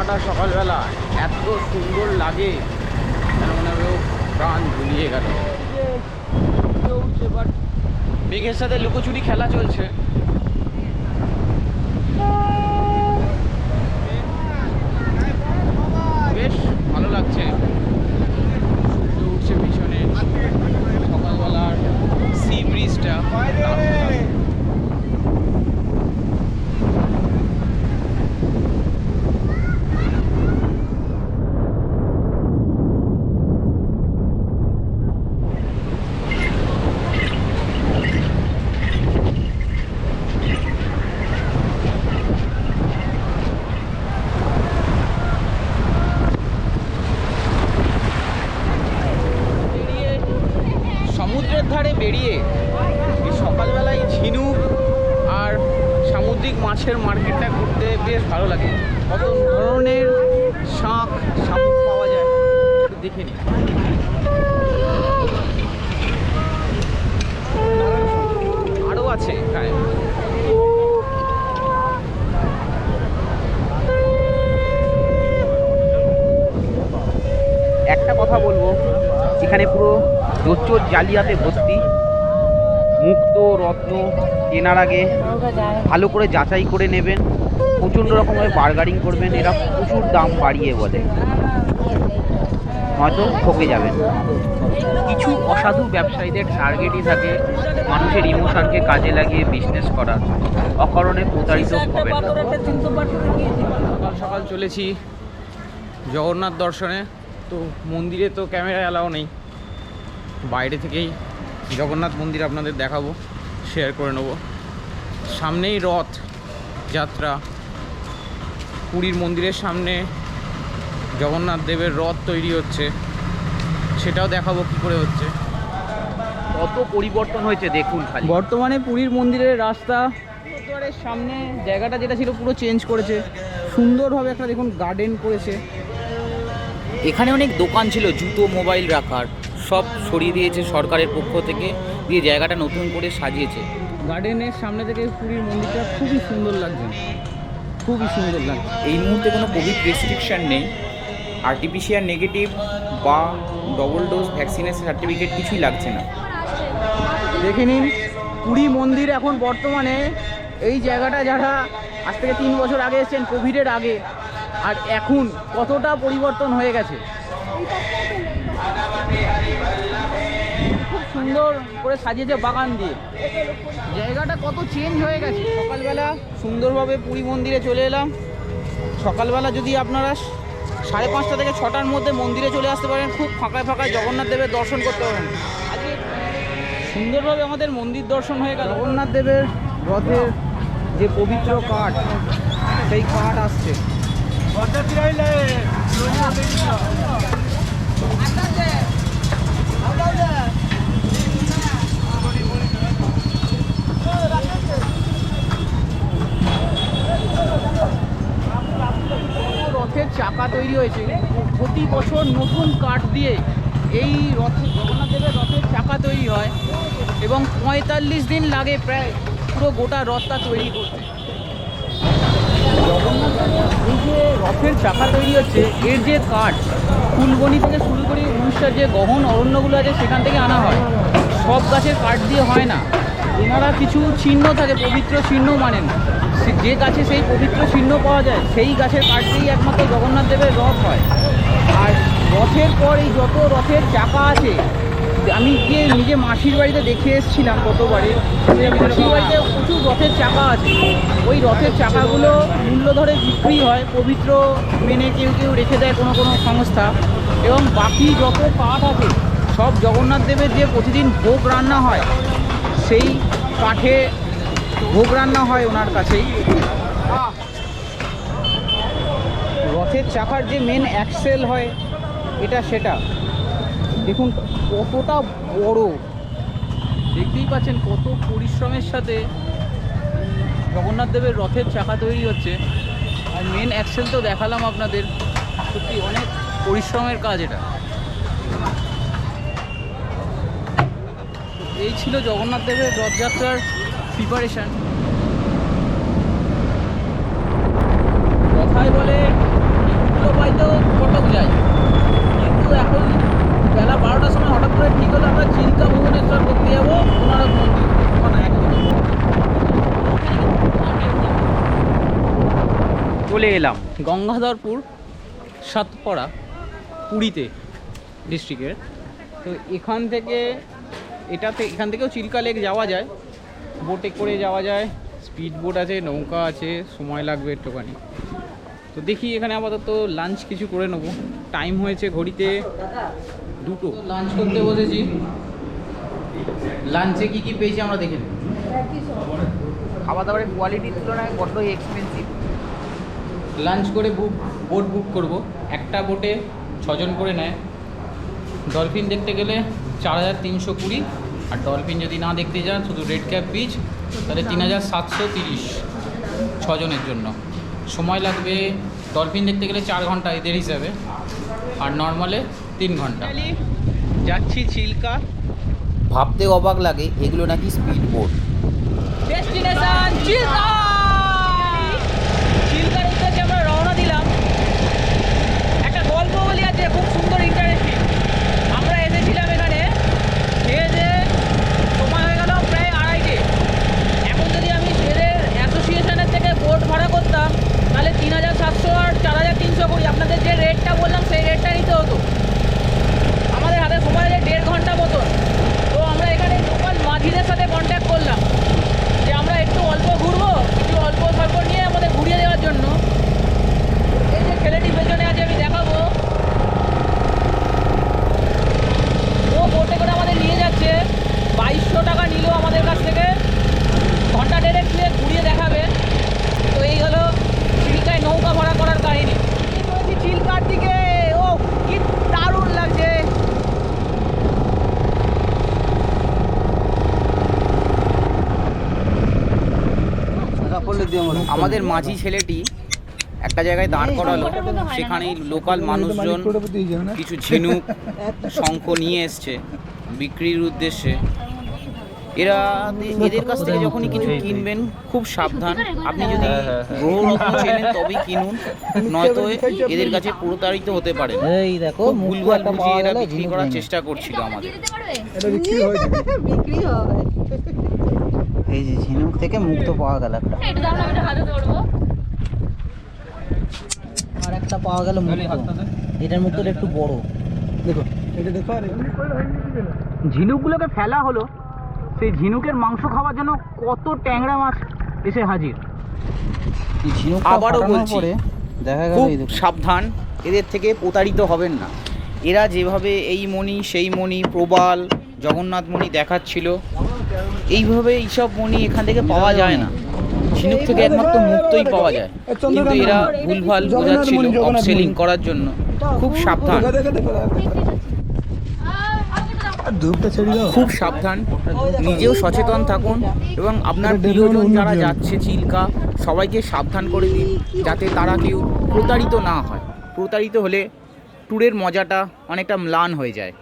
আবহাওয়াটা সকালবেলা এত সুন্দর লাগে, মনে হবে প্রাণ ঝুলিয়ে গেল। উঠছে, বাট মেঘের সাথে লুকোচুরি খেলা চলছে। বেশ ভালো লাগছে, সূর্য উঠছে পিছনে, সকালবেলার সি ব্রিজটা ধারে বেরিয়ে সকালবেলায় ঝিনুক আর সামুদ্রিক মাছের মার্কেটটা ঘুরতে বেশ ভালো লাগে। কত ধরনের শাঁখ শামুক পাওয়া যায় দেখে নি। আরও আছে প্রায়। একটা কথা বলবো, এখানে পুরো প্রচুর জালিয়াতে ভর্তি। মুক্ত রত্ন কেনার আগে ভালো করে যাচাই করে নেবেন, প্রচণ্ড রকমের বার্গারিং করবেন, এরা প্রচুর দাম বাড়িয়ে বলে, হয়তো ঠকে যাবেন। কিছু অসাধু ব্যবসায়ীদের টার্গেটই থাকে মানুষের ইমোশনকে কাজে লাগিয়ে বিজনেস করা, অকারণে প্রতারিত হবেন। সকাল সকাল চলেছি জগন্নাথ দর্শনে, তো মন্দিরে তো ক্যামেরা অ্যালাও নেই, বাইরে থেকেই জগন্নাথ মন্দির আপনাদের দেখাবো, শেয়ার করে নেব। সামনেই রথ যাত্রা, পুরীর মন্দিরের সামনে জগন্নাথ দেবের রথ তৈরি হচ্ছে, সেটাও দেখাবো কী করে হচ্ছে। কত পরিবর্তন হয়েছে দেখুন খালি। বর্তমানে পুরীর মন্দিরের রাস্তা দ্বারের সামনে জায়গাটা যেটা ছিল পুরো চেঞ্জ করেছে, সুন্দরভাবে একটা দেখুন গার্ডেন করেছে। এখানে অনেক দোকান ছিল জুতো মোবাইল রাখার, সব সরিয়ে দিয়েছে সরকারের পক্ষ থেকে, দিয়ে জায়গাটা নতুন করে সাজিয়েছে। গার্ডেনের সামনে থেকে পুরীর মন্দিরটা খুবই সুন্দর লাগছে, খুবই সুন্দর লাগছে। এই মুহূর্তে কোনো কোভিড রেস্ট্রিকশান নেই, আরটিপিসিআর নেগেটিভ বা ডবল ডোজ ভ্যাকসিনের সার্টিফিকেট কিছুই লাগছে না। দেখে নিন পুরী মন্দির এখন বর্তমানে এই জায়গাটা যারা আজ থেকে 3 বছর আগে এসেছেন কোভিডের আগে, আর এখন কতটা পরিবর্তন হয়ে গেছে। খুব সুন্দর করে সাজিয়েছে বাগান দিয়ে, জায়গাটা কত চেঞ্জ হয়ে গেছে। সকালবেলা সুন্দরভাবে পুরী মন্দিরে চলে এলাম। সকালবেলা যদি আপনারা 5:30 থেকে 6টার মধ্যে মন্দিরে চলে আসতে পারেন, খুব ফাঁকায় ফাঁকায় জগন্নাথ দেবের দর্শন করতে পারেন। আজকে সুন্দরভাবে আমাদের মন্দির দর্শন হয়ে গেল। জগন্নাথ দেবের রথের যে পবিত্র কাঠ, সেই কাঠ আসছে। রথের চাকা তৈরি হয়েছে প্রতি বছর নতুন কাঠ দিয়ে। এই রথে জগন্নাথ দেবের রথের চাকা তৈরি হয় এবং 45 দিন লাগে প্রায় পুরো গোটা রথটা তৈরি করতে। জগন্নাথ দেবের এই যে রথের চাকা তৈরি হচ্ছে, এর যে কাঠ ফুলবনি থেকে শুরু করে উড়িষ্যার যে গহন অরণ্যগুলো আছে সেখান থেকে আনা হয়, সব গাছের কাঠ দিয়ে হয় না। এনারা কিছু চিহ্ন থাকে, পবিত্র চিহ্ন মানেন, যে গাছে সেই পবিত্র চিহ্ন পাওয়া যায় সেই গাছের কাঠ দিয়েই একমাত্র জগন্নাথ দেবের রথ হয়। আর রথের পর এই যত রথের চাকা আছে, আমি গিয়ে নিজে মাসির বাড়িতে দেখে এসেছিলাম গতবারে, মাসির বাড়িতে প্রচুর রথের চাকা আছে। ওই রথের চাকাগুলো মূল্য ধরে বিক্রি হয়, পবিত্র মেনে কেউ কেউ রেখে দেয় কোনো কোনো সংস্থা, এবং বাকি যত কাঠ আছে সব জগন্নাথ দেবের যে প্রতিদিন ভোগ রান্না হয় সেই কাঠে ভোগ রান্না হয় ওনার কাছেই। রথের চাকার যে মেন অ্যাক্সেল হয় এটা, সেটা দেখুন কতটা বড়, দেখতেই পাচ্ছেন কত পরিশ্রমের সাথে জগন্নাথ দেবের রথের চাকা তৈরি হচ্ছে। আর মেন অ্যাক্সেল তো দেখালাম আপনাদের, সত্যি অনেক পরিশ্রমের কাজ এটা। এই ছিল জগন্নাথ দেবের রথযাত্রার প্রিপারেশান। কথায় বলে চলে এলাম গঙ্গাধরপুর সাতপাড়া পুরীতে ডিস্ট্রিক্টের। তো এখান থেকেও চিল্কা লেক যাওয়া যায়, বোটে করে যাওয়া যায়, স্পিড বোট আছে, নৌকা আছে, সময় লাগবে একটুখানি। তো দেখি এখানে আপাতত লাঞ্চ কিছু করে নেবো, টাইম হয়েছে ঘড়িতে 2টো। লাঞ্চ করতে বসেছি, লাঞ্চে কি কি পেয়েছি আমরা দেখে নিই। খাওয়া দাওয়ারের কোয়ালিটির তুলনায় বড্ড এক্সপেন্সিভ। লাঞ্চ করে বোট বুক করব, একটা বোটে 6 জন করে নেয়। ডলফিন দেখতে গেলে 4320, আর ডলফিন যদি না দেখতে যান শুধু রেড ক্যাপ বিচ তাহলে 3730 6 জনের জন্য। সময় লাগবে ডলফিন দেখতে গেলে 4 ঘন্টা এদের হিসাবে, আর নর্মালে 3 ঘন্টা। যাচ্ছি চিল্কা। ভাবতে অবাক লাগে এগুলো নাকি স্পিড বোট। ডেস্টিনেশন চিল্কা। চিল্কার উদ্দেশ্যে আমরা রওনা দিলাম। একটা গল্প বলি আছে, খুব সুন্দর ইন্টারেস্টিং। আমরা এসেছিলাম এখানে খেয়ে দিয়ে, সময় হয়ে গেল প্রায় 2:30। এখন যদি আমি এদের অ্যাসোসিয়েশনের থেকে বোট ভাড়া করতাম তাহলে 3700 আর 4300 করি, আপনাদের যে রেটটা বললাম সেই রেটটা নিতে হতো। আমাদের হাতে সময় লাগে 1.5 ঘন্টা মতন। তো আমরা এখানে লোকাল মাঝিদের সাথে কন্ট্যাক্ট করলাম যে আমরা একটু অল্প ঘুরবো, কিছু অল্প স্বল্প নিয়ে আমাদের ঘুরিয়ে দেওয়ার জন্য। এই যে ছেলেটি পেছনে আছে আমি দেখাবো, ও বোটে করে আমাদের নিয়ে যাচ্ছে। 2200 টাকা নিল আমাদের কাছ থেকে, ঘন্টা 1.5 দিয়ে ঘুরিয়ে দেখাবে। তো এই হলো চিল্কায় নৌকা ভাড়া করার কাহিনী। চিল্কার দিকে, ও কি দারুণ লাগছে। আমাদের মাঝি ছেলেটি একটা জায়গায় দাঁড় করালো, সেখানেই লোকাল মানুষজন কিছু ঝিনুক শঙ্খ নিয়ে এসছে বিক্রির উদ্দেশ্যে। এদের কাছ থেকে যখনই কিছু কিনবেন খুব সাবধান, আপনি যদি গ্রহরত্ন চেনেন তবেই কিনুন, নয়তো এদের কাছে প্রতারিত হতে পারেন। এই দেখো ভুলভাল বুঝিয়ে এরা বিক্রি করার চেষ্টা করছিল আমাদের। বিক্রি হয়। এই যে ঝিনুক থেকে মুক্ত পাওয়া গেল একটা, আর একটা পাওয়া গেল মুক্ত। এটার মুক্তটা একটু বড়, দেখো এটা দেখো। আর ঝিনুকগুলোকে ফেলা হলো, সেই ঝিনুকের মাংস খাওয়ার জন্য কত ট্যাংরা মাছ এসে হাজির। আবারও বলছি, দেখা গেল খুব সাবধান, এদের থেকে প্রতারিত হবেন না। এরা যেভাবে এই মণি সেই মণি, প্রবাল, জগন্নাথ মণি দেখাচ্ছিল, এইভাবে এইসব মণি এখান থেকে পাওয়া যায় না। ঝিনুক থেকে একমাত্র মুক্তই পাওয়া যায়, কিন্তু এরা ভুলভাল বোঝাচ্ছিল অফসেলিং করার জন্য। খুব সাবধান, খুব সাবধান, নিজেও সচেতন থাকুন এবং আপনার প্রিয়জন যারা যাচ্ছে চিল্কা সবাইকে সাবধান করে দিন, যাতে তারা কেউ প্রতারিত না হয়। প্রতারিত হলে ট্যুরের মজাটা অনেকটা ম্লান হয়ে যায়।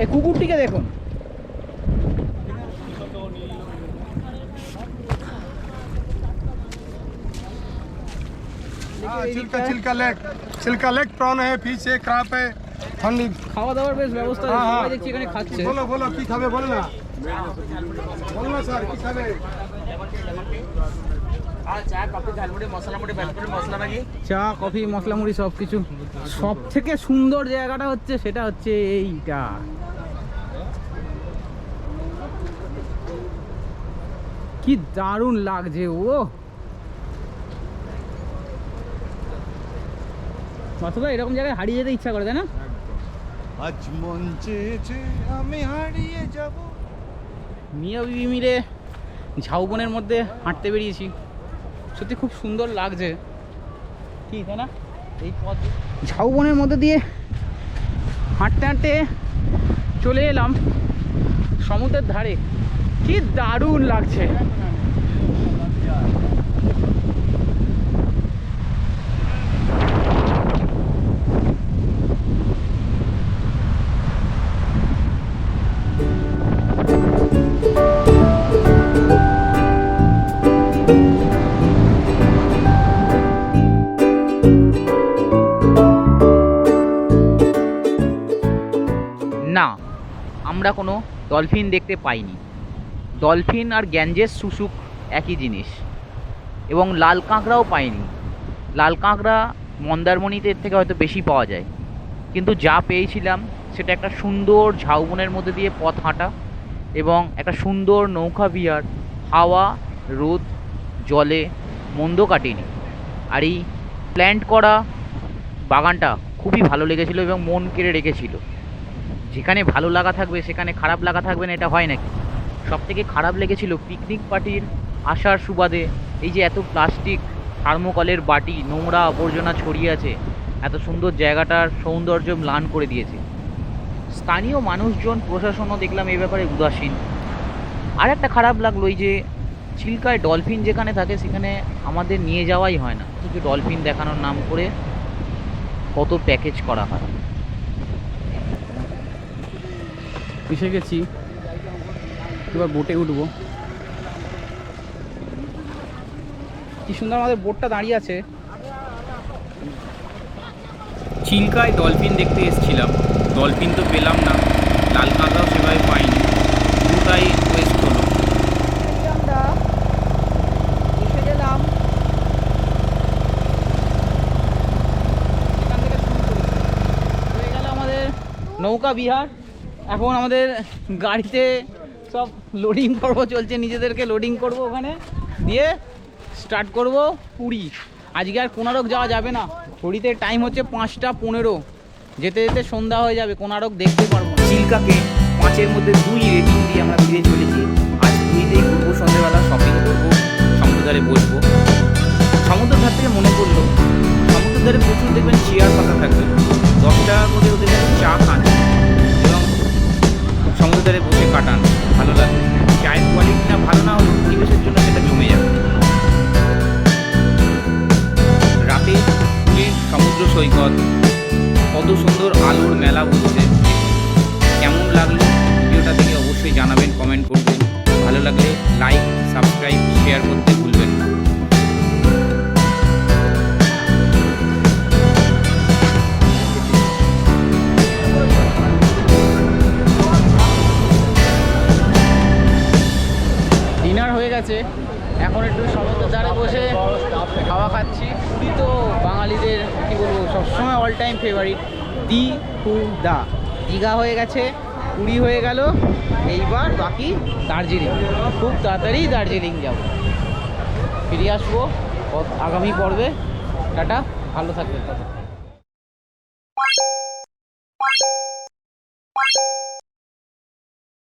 এই কুকুরটিকে দেখুন, चिल्का लेक प्रॉन है, फिश है, क्रैप है, फंडी। খাওয়া দাওয়ার বেশ ব্যবস্থা আছে, সবাই দেখছি এখানে খাচ্ছে। बोलो बोलो की खाबे बोलो ना, बोलो ना सर की खाबे। চা, কফি, মশলা মুড়ি সব কিছু। সব থেকে সুন্দর জায়গাটা হচ্ছে, সেটা হচ্ছে এইটা। কি দারুণ লাগছে। ও মাসুদা, এরকম জায়গায় হারিয়ে যেতে ইচ্ছা করে, তাই না? আজ মন চেয়েছে আমি হারিয়ে যাব। মিয়া বিবি মিলে ঝাউবনের মধ্যে হাঁটতে বেরিয়েছি, সত্যি খুব সুন্দর লাগছে, কি তাই না? এই পথ ঝাউবনের মধ্যে দিয়ে হাঁটতে হাঁটতে চলে এলাম সমুদ্রের ধারে। কি দারুণ লাগছে। আমরা কোনো ডলফিন দেখতে পাইনি। ডলফিন আর গ্যাঞ্জেস শুশুক একই জিনিস, এবং লাল কাঁকড়াও পাইনি। লাল কাঁকড়া মন্দারমণিতে এর থেকে হয়তো বেশি পাওয়া যায়, কিন্তু যা পেয়েছিলাম সেটা একটা সুন্দর ঝাউবনের মধ্যে দিয়ে পথ হাঁটা এবং একটা সুন্দর নৌকা বিহার, হাওয়া, রোদ, জলে মন্দ কাটেনি। আর এই প্ল্যান্ট করা বাগানটা খুবই ভালো লেগেছিলো এবং মন কেড়ে রেখেছিল। যেখানে ভালো লাগা থাকবে সেখানে খারাপ লাগা থাকবে না, এটা হয় নাকি? সব থেকে খারাপ লেগেছিল পিকনিক পার্টির আসার সুবাদে এই যে এত প্লাস্টিক, থার্মোকলের বাটি, নোংরা আবর্জনা ছড়িয়ে আছে, এত সুন্দর জায়গাটার সৌন্দর্য ম্লান করে দিয়েছে। স্থানীয় মানুষজন, প্রশাসনও দেখলাম এই ব্যাপারে উদাসীন। আর একটা খারাপ লাগলো, এই যে চিল্কায় ডলফিন যেখানে থাকে সেখানে আমাদের নিয়ে যাওয়াই হয় না, অথচ ডলফিন দেখানোর নাম করে কত প্যাকেজ করা হয়। এসে গেছি, এবার বোটে উঠবো। কি সুন্দর আমাদের বোটটা দাঁড়িয়ে আছে। চিল্কায় ডলফিন দেখতে এসেছিলাম, ডলফিন তো পেলাম না, লাল কাঁকড়াও সেভাবে পাইনি, পুরোটাই ওয়েস্ট হলো। আমরা এসে গেলাম এখান থেকে শুরু করি। হয়ে গেল আমাদের নৌকা বিহার। এখন আমাদের গাড়িতে সব লোডিং পর্ব চলছে, নিজেদেরকে লোডিং করব, ওখানে দিয়ে স্টার্ট করব পুরী। আজকে আর কোনারক যাওয়া যাবে না, ঘড়িতে টাইম হচ্ছে 5টা 15, যেতে যেতে সন্ধ্যা হয়ে যাবে, কোনারক দেখতে পারবো না। চিল্কাকে 5-এর মধ্যে 2 রেটিং দিয়ে আমরা ফিরে চলেছি। আজ পুরীতেই ঘুরবো, সন্ধ্যেবেলা শপিং করবো, সমুদ্রে বসবো। সমুদ্রের ধার থেকে মনে পড়লো, সমুদ্রের ধারে প্রচুর দেখবেন চেয়ার পাতা থাকবে, 10 টাকা করে ওদের কাছে চা খান এবং সমুদ্রের ধারে বসে কাটান, ভালো লাগবে। চায়ের কোয়ালিটিটা ভালো না হলেও পরিবেশের জন্য সেটা জমে যাবে। রাতে পুরীর সমুদ্র সৈকত, কত সুন্দর আলোর মেলা বলছে। কেমন লাগলো ভিডিওটা থেকে অবশ্যই জানাবেন, কমেন্ট করবেন। ভালো লাগলে লাইক, সাবস্ক্রাইব, শেয়ার করতে ভুলবেন না। ডিনার হয়ে গেছে, এখন একটু সমুদ্রের ধারে বসে খাওয়া খাচ্ছি। পুরী তো বাঙালিদের কী বলবো, সবসময় অল টাইম ফেভারিট। দীঘা হয়ে গেছে, পুরী হয়ে গেল, এইবার বাকি দার্জিলিং। খুব তাড়াতাড়ি দার্জিলিং যাব, ফিরে আসবো আগামী পর্বে। টাটা, ভালো থাকবেন।